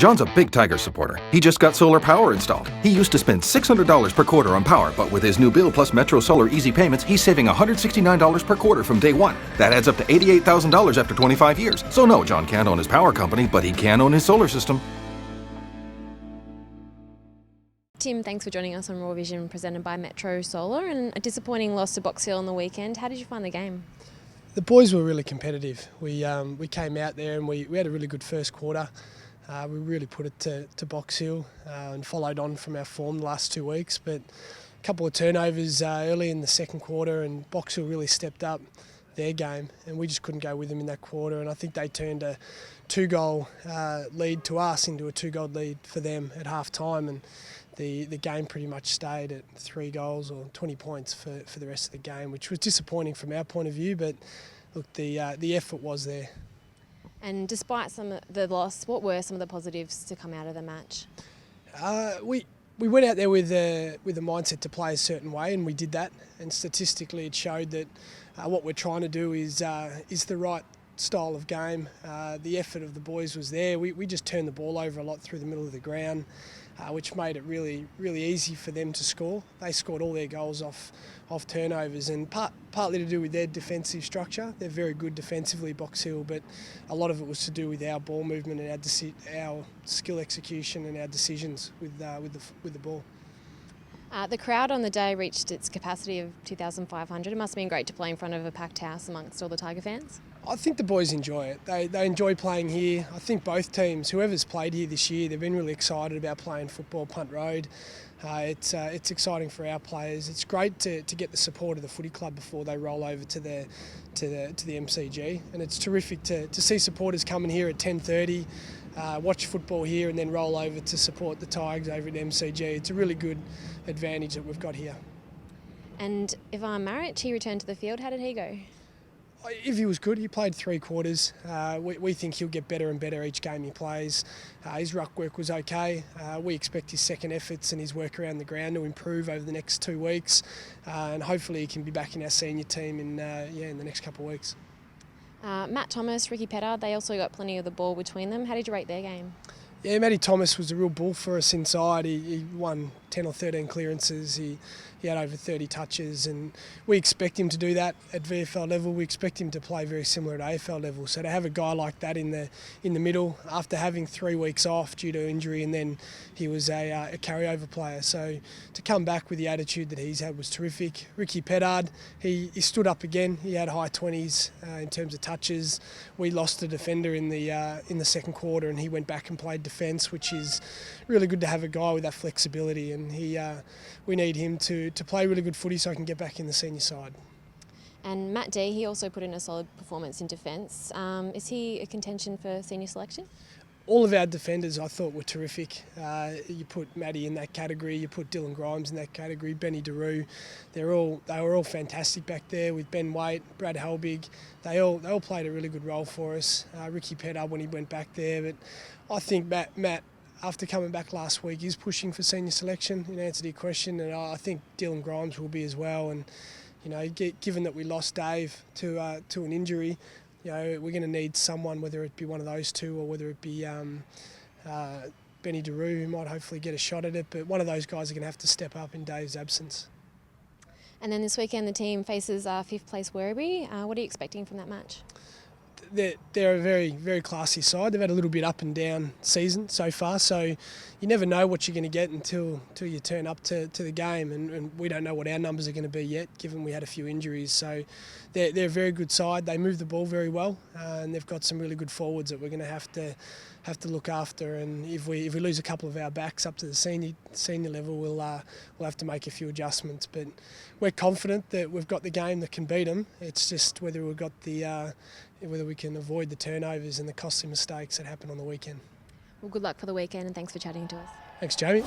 John's a big Tigers supporter. He just got solar power installed. He used to spend $600 per quarter on power, but with his new bill plus Metro Solar Easy Payments, he's saving $169 per quarter from day one. That adds up to $88,000 after 25 years. So no, John can't own his power company, but he can own his solar system. Tim, thanks for joining us on Raw Vision, presented by Metro Solar, and a disappointing loss to Box Hill on the weekend. How did you find the game? The boys were really competitive. We came out there and we had a really good first quarter. We really put it to Box Hill and followed on from our form the last 2 weeks. But a couple of turnovers early in the second quarter, and Box Hill really stepped up their game, and we just couldn't go with them in that quarter. And I think they turned a 2-goal lead to us into a 2-goal lead for them at half time, and the game pretty much stayed at 3 goals or 20 points for the rest of the game, which was disappointing from our point of view. But look, the effort was there. And despite some of the loss, what were some of the positives to come out of the match? We went out there with a mindset to play a certain way, and we did that. And statistically, it showed that what we're trying to do is the right style of game. The effort of the boys was there. We just turned the ball over a lot through the middle of the ground, which made it really, really easy for them to score. They scored all their goals off turnovers, and partly to do with their defensive structure. They're very good defensively, Box Hill, but a lot of it was to do with our ball movement and our skill execution and our decisions with the ball. The crowd on the day reached its capacity of 2,500. It must have been great to play in front of a packed house amongst all the Tiger fans. I think the boys enjoy it. They enjoy playing here. I think both teams, whoever's played here this year, they've been really excited about playing football, Punt Road. It's exciting for our players. It's great to get the support of the footy club before they roll over to the MCG, and it's terrific to see supporters coming here at 10:30, watch football here, and then roll over to support the Tigers over at MCG. It's a really good advantage that we've got here. And Ivan Maric, he returned to the field. How did he go? If he was good, he played 3 quarters. We think he'll get better and better each game he plays. His ruck work was okay. We expect his second efforts and his work around the ground to improve over the next 2 weeks, and hopefully he can be back in our senior team in the next couple of weeks. Matt Thomas, Ricky Pettard, they also got plenty of the ball between them. How did you rate their game? Yeah, Matty Thomas was a real bull for us inside. He won 10 or 13 clearances. He had over 30 touches, and we expect him to do that at VFL level. We expect him to play very similar at AFL level. So to have a guy like that in the middle after having 3 weeks off due to injury, and then he was a carryover player. So to come back with the attitude that he's had was terrific. Ricky Pettard, he stood up again. He had high 20s in terms of touches. We lost a defender in the second quarter, and he went back and played defence, which is really good to have a guy with that flexibility, and we need him to play really good footy so I can get back in the senior side. And Matt D, he also put in a solid performance in defence. Is he a contention for senior selection? All of our defenders I thought were terrific. You put Matty in that category, you put Dylan Grimes in that category, Benny DeRue. They were all fantastic back there with Ben Waite, Brad Helbig. They all played a really good role for us. Ricky Pettard when he went back there, but I think Matt after coming back last week is pushing for senior selection in answer to your question, and I think Dylan Grimes will be as well. And given that we lost Dave to an injury, we're going to need someone, whether it be one of those two or whether it be Benny DeRue, who might hopefully get a shot at it. But one of those guys are going to have to step up in Dave's absence. And then this weekend the team faces 5th place Werribee. What are you expecting from that match? They're a very, very classy side. They've had a little bit up and down season so far, so you never know what you're going to get until you turn up to the game, and we don't know what our numbers are going to be yet, given we had a few injuries. So they're a very good side. They move the ball very well, and they've got some really good forwards that we're going to have to look after. And if we lose a couple of our backs up to the senior level, we'll have to make a few adjustments. But we're confident that we've got the game that can beat them. It's just whether whether we can avoid the turnovers and the costly mistakes that happen on the weekend. Well, good luck for the weekend, and thanks for chatting to us. Thanks, Jamie.